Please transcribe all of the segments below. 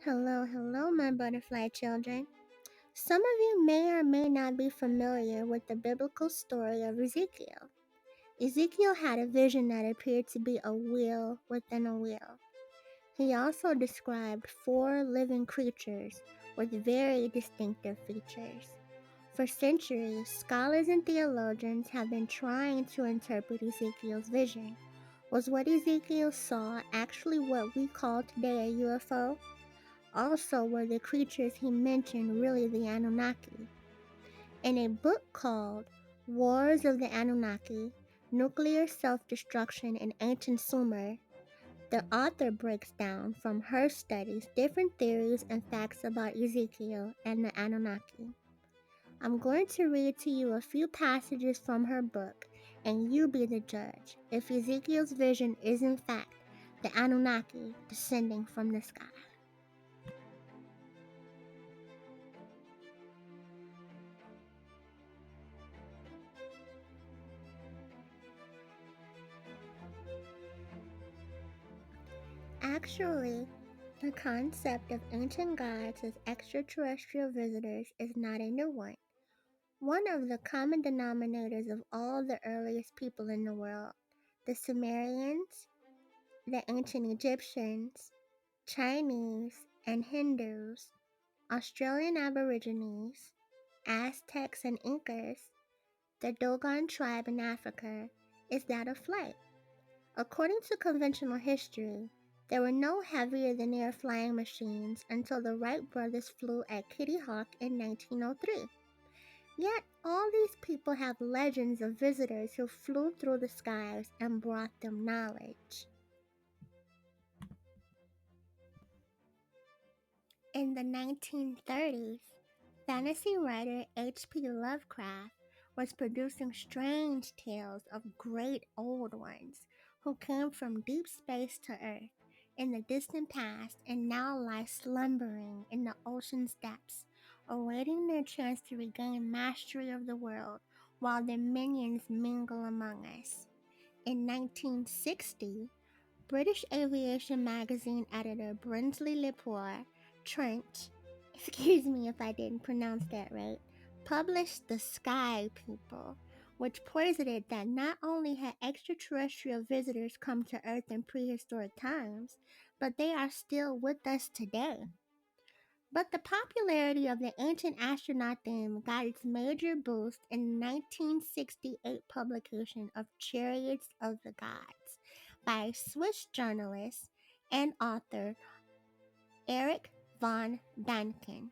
Hello, hello, my butterfly children. Some of you may or may not be familiar with the biblical story of Ezekiel. Ezekiel had a vision that appeared to be a wheel within a wheel. He also described four living creatures with very distinctive features. For centuries, scholars and theologians have been trying to interpret Ezekiel's vision. Was what Ezekiel saw actually what we call today a UFO? Also, were the creatures he mentioned really the Anunnaki? In a book called Wars of the Anunnaki, Nuclear Self-Destruction in Ancient Sumer, the author breaks down from her studies different theories and facts about Ezekiel and the Anunnaki. I'm going to read to you a few passages from her book, and you be the judge if Ezekiel's vision is in fact the Anunnaki descending from the sky. Actually, the concept of ancient gods as extraterrestrial visitors is not a new one. One of the common denominators of all the earliest people in the world, the Sumerians, the ancient Egyptians, Chinese and Hindus, Australian Aborigines, Aztecs and Incas, the Dogon tribe in Africa, is that of flight. According to conventional history, there were no heavier-than-air flying machines until the Wright brothers flew at Kitty Hawk in 1903. Yet, all these people have legends of visitors who flew through the skies and brought them knowledge. In the 1930s, fantasy writer H.P. Lovecraft was producing strange tales of great old ones who came from deep space to Earth in the distant past and now lie slumbering in the ocean's depths, awaiting their chance to regain mastery of the world while their minions mingle among us. In 1960, British aviation magazine editor Brinsley Lepore Trench, excuse me if I didn't pronounce that right, published The Sky People, which posited that not only had extraterrestrial visitors come to Earth in prehistoric times, but they are still with us today. But the popularity of the ancient astronaut theme got its major boost in the 1968 publication of Chariots of the Gods by Swiss journalist and author Erich von Däniken.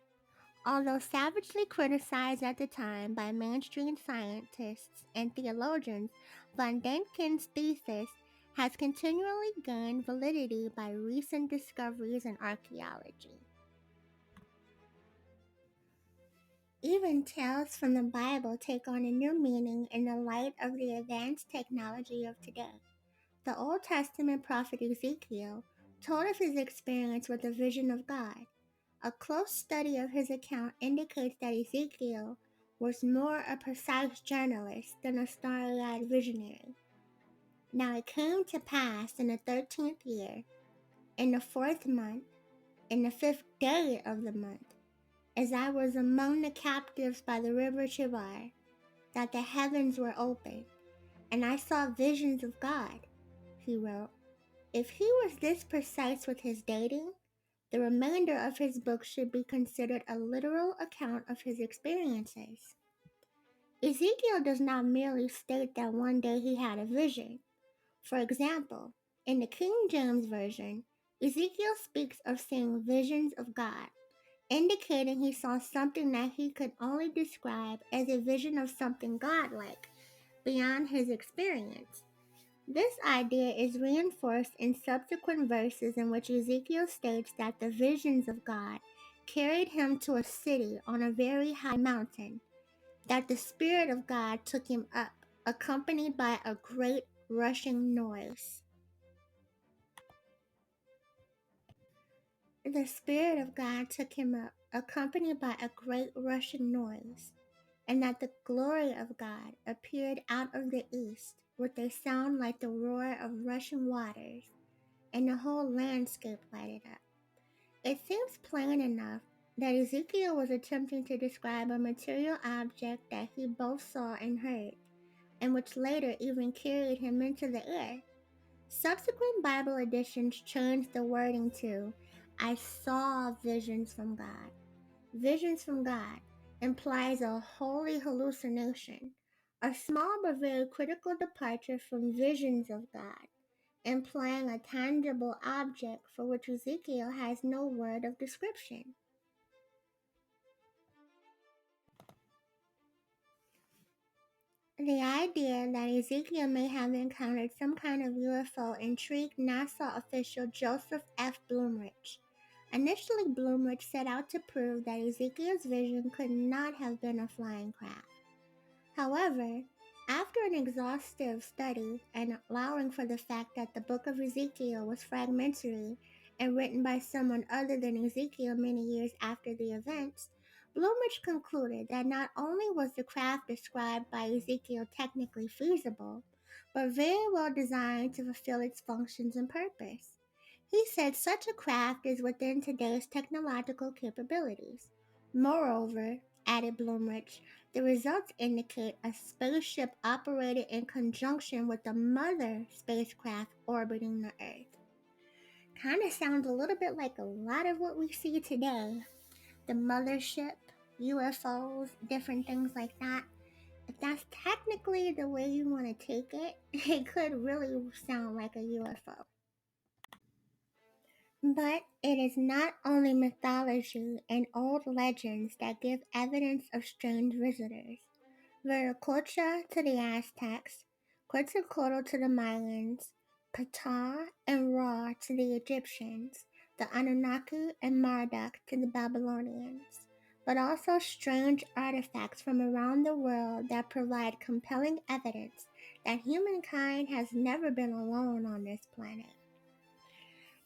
Although savagely criticized at the time by mainstream scientists and theologians, von Däniken's thesis has continually gained validity by recent discoveries in archaeology. Even tales from the Bible take on a new meaning in the light of the advanced technology of today. The Old Testament prophet Ezekiel told of his experience with the vision of God. A close study of his account indicates that Ezekiel was more a precise journalist than a starry-eyed visionary. Now it came to pass in the 13th year, in the 4th month, in the 5th day of the month, as I was among the captives by the river Chebar, that the heavens were opened, and I saw visions of God, he wrote. If he was this precise with his dating, the remainder of his book should be considered a literal account of his experiences. Ezekiel does not merely state that one day he had a vision. For example, in the King James Version, Ezekiel speaks of seeing visions of God, indicating he saw something that he could only describe as a vision of something godlike, beyond his experience. This idea is reinforced in subsequent verses in which Ezekiel states that the visions of God carried him to a city on a very high mountain, that the Spirit of God took him up, accompanied by a great rushing noise. The Spirit of God took him up, accompanied by a great rushing noise, and that the glory of God appeared out of the east with a sound like the roar of rushing waters, and the whole landscape lighted up. It seems plain enough that Ezekiel was attempting to describe a material object that he both saw and heard, and which later even carried him into the air. Subsequent Bible editions changed the wording to, I saw visions from God. Visions from God implies a holy hallucination, a small but very critical departure from visions of God, implying a tangible object for which Ezekiel has no word of description. The idea that Ezekiel may have encountered some kind of UFO intrigued NASA official Joseph F. Blumrich. Initially, Blumrich set out to prove that Ezekiel's vision could not have been a flying craft. However, after an exhaustive study and allowing for the fact that the book of Ezekiel was fragmentary and written by someone other than Ezekiel many years after the events, Blumrich concluded that not only was the craft described by Ezekiel technically feasible, but very well designed to fulfill its functions and purpose. He said such a craft is within today's technological capabilities. Moreover, added Blumrich, the results indicate a spaceship operated in conjunction with the mother spacecraft orbiting the Earth. Kind of sounds a little bit like a lot of what we see today. The mothership, UFOs, different things like that. If that's technically the way you want to take it, it could really sound like a UFO. But it is not only mythology and old legends that give evidence of strange visitors. Viracocha to the Aztecs, Quetzalcoatl to the Mayans, Ptah and Ra to the Egyptians, the Annunaki and Marduk to the Babylonians, but also strange artifacts from around the world that provide compelling evidence that humankind has never been alone on this planet.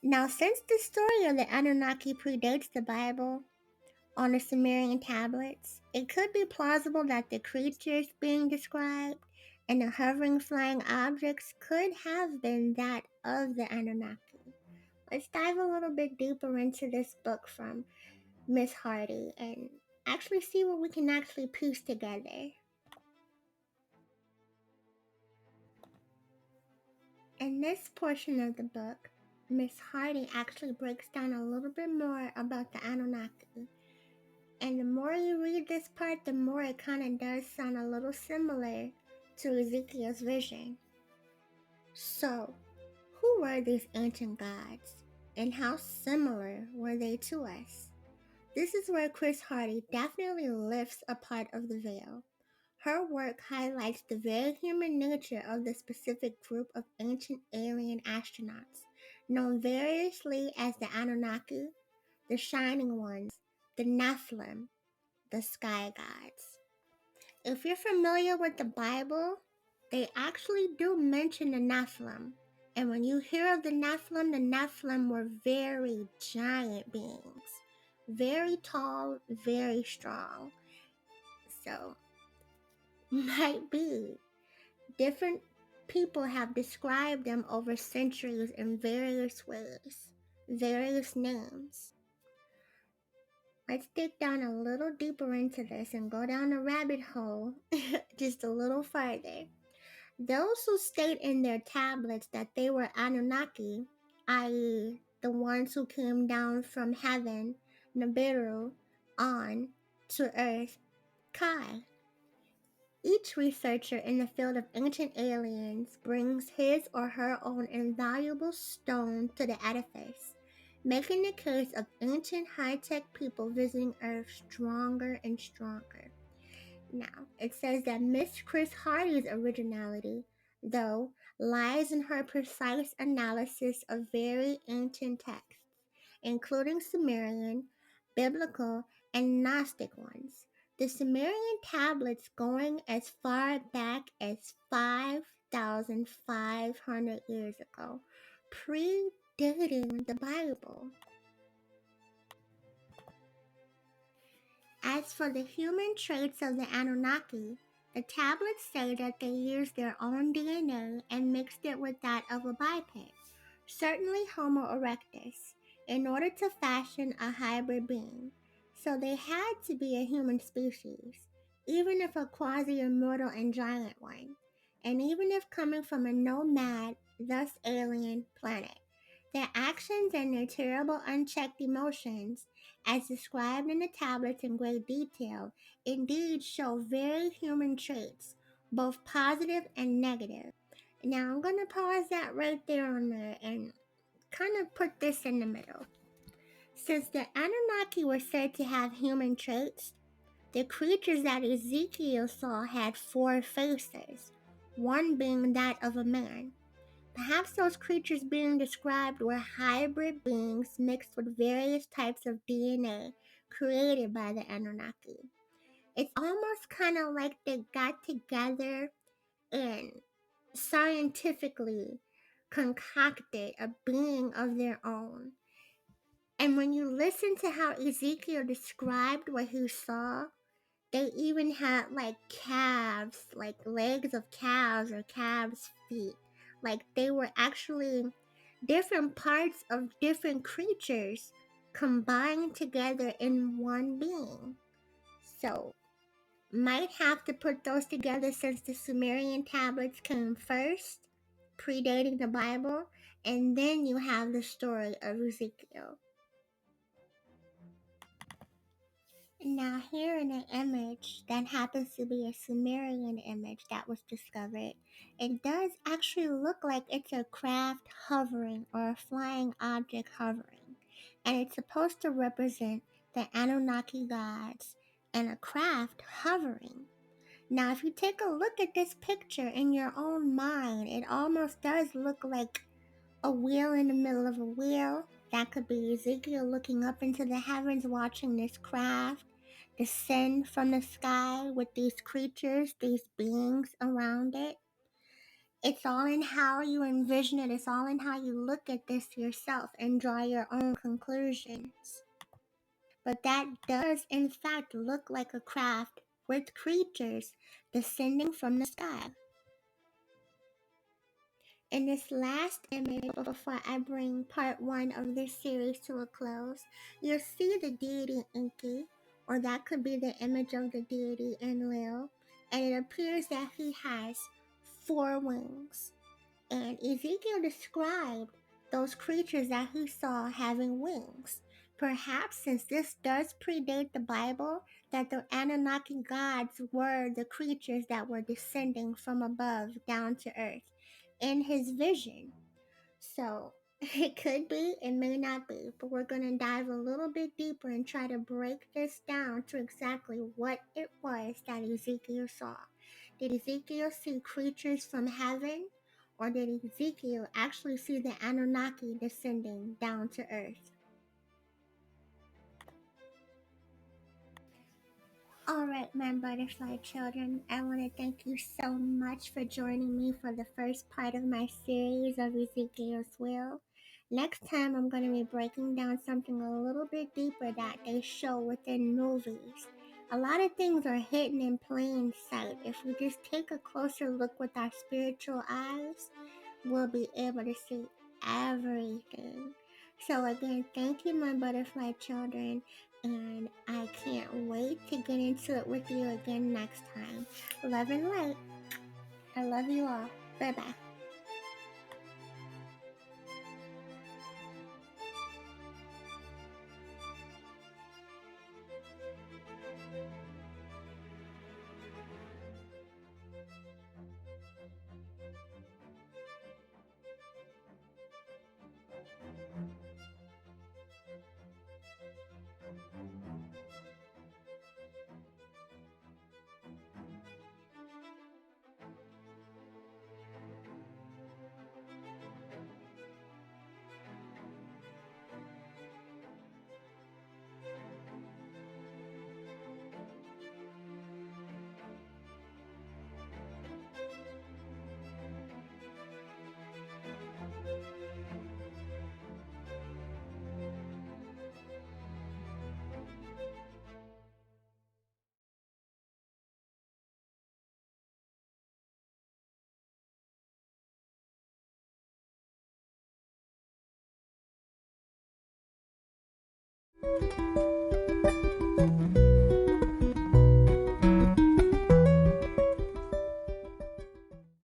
Now, since the story of the Anunnaki predates the Bible, on the Sumerian tablets, it could be plausible that the creatures being described and the hovering flying objects could have been that of the Anunnaki. Let's dive a little bit deeper into this book from Miss Hardy and actually see what we can actually piece together. In this portion of the book, Miss Hardy actually breaks down a little bit more about the Anunnaki. And the more you read this part, the more it kind of does sound a little similar to Ezekiel's vision. So, who were these ancient gods? And how similar were they to us? This is where Chris Hardy definitely lifts a part of the veil. Her work highlights the very human nature of the specific group of ancient alien astronauts, known variously as the Anunnaki, the Shining Ones, the Nephilim, the sky gods. If you're familiar with the Bible, they actually do mention the Nephilim. And when you hear of the Nephilim were very giant beings. Very tall, very strong. So, might be. Different people have described them over centuries in various ways, various names. Let's dig down a little deeper into this and go down the rabbit hole just a little farther. Those who state in their tablets that they were Anunnaki, i.e., the ones who came down from heaven, Nibiru, on to earth, Kai. Each researcher in the field of ancient aliens brings his or her own invaluable stone to the edifice, making the case of ancient high-tech people visiting Earth stronger and stronger. Now, it says that Miss Chris Hardy's originality, though, lies in her precise analysis of very ancient texts, including Sumerian, biblical, and Gnostic ones. The Sumerian tablets going as far back as 5,500 years ago, predating the Bible. As for the human traits of the Anunnaki, the tablets say that they used their own DNA and mixed it with that of a biped, certainly Homo erectus. in order to fashion a hybrid being. So they had to be a human species, even if a quasi-immortal and giant one, and even if coming from a nomad, thus alien, planet. Their actions and their terrible unchecked emotions, as described in the tablets in great detail, indeed show very human traits, both positive and negative. Now I'm going to pause that right there on there and kind of put this in the middle. Since the Anunnaki were said to have human traits, the creatures that Ezekiel saw had 4 faces, one being that of a man. Perhaps those creatures being described were hybrid beings mixed with various types of DNA created by the Anunnaki. It's almost kind of like they got together and scientifically concocted a being of their own. And when you listen to how Ezekiel described what he saw, they even had like calves, like legs of calves or calves' feet. Like they were actually different parts of different creatures combined together in one being. So, might have to put those together since the Sumerian tablets came first, predating the Bible, and then you have the story of Ezekiel. Now, here in an image that happens to be a Sumerian image that was discovered, it does actually look like it's a craft hovering or a flying object hovering. And it's supposed to represent the Anunnaki gods and a craft hovering. Now, if you take a look at this picture in your own mind, it almost does look like a wheel in the middle of a wheel. That could be Ezekiel looking up into the heavens, watching this craft descend from the sky with these creatures, these beings around it. It's all in how you envision it. It's all in how you look at this yourself and draw your own conclusions. But that does, in fact, look like a craft with creatures descending from the sky. In this last image, before I bring part 1 of this series to a close, you'll see the deity Enki, or that could be the image of the deity Enlil, and it appears that he has 4 wings. And Ezekiel described those creatures that he saw having wings. Perhaps since this does predate the Bible, that the Anunnaki gods were the creatures that were descending from above down to earth in his vision. So it could be, it may not be, but we're going to dive a little bit deeper and try to break this down to exactly what it was that Ezekiel saw. Did Ezekiel see creatures from heaven, or did Ezekiel actually see the Anunnaki descending down to earth? Alright, my butterfly children, I want to thank you so much for joining me for the first part of my series of Ezekiel's Will. Next time, I'm going to be breaking down something a little bit deeper that they show within movies. A lot of things are hidden in plain sight. If we just take a closer look with our spiritual eyes, we'll be able to see everything. So again, thank you, my butterfly children, and I can't wait to get into it with you again next time. Love and light. I love you all. Bye-bye.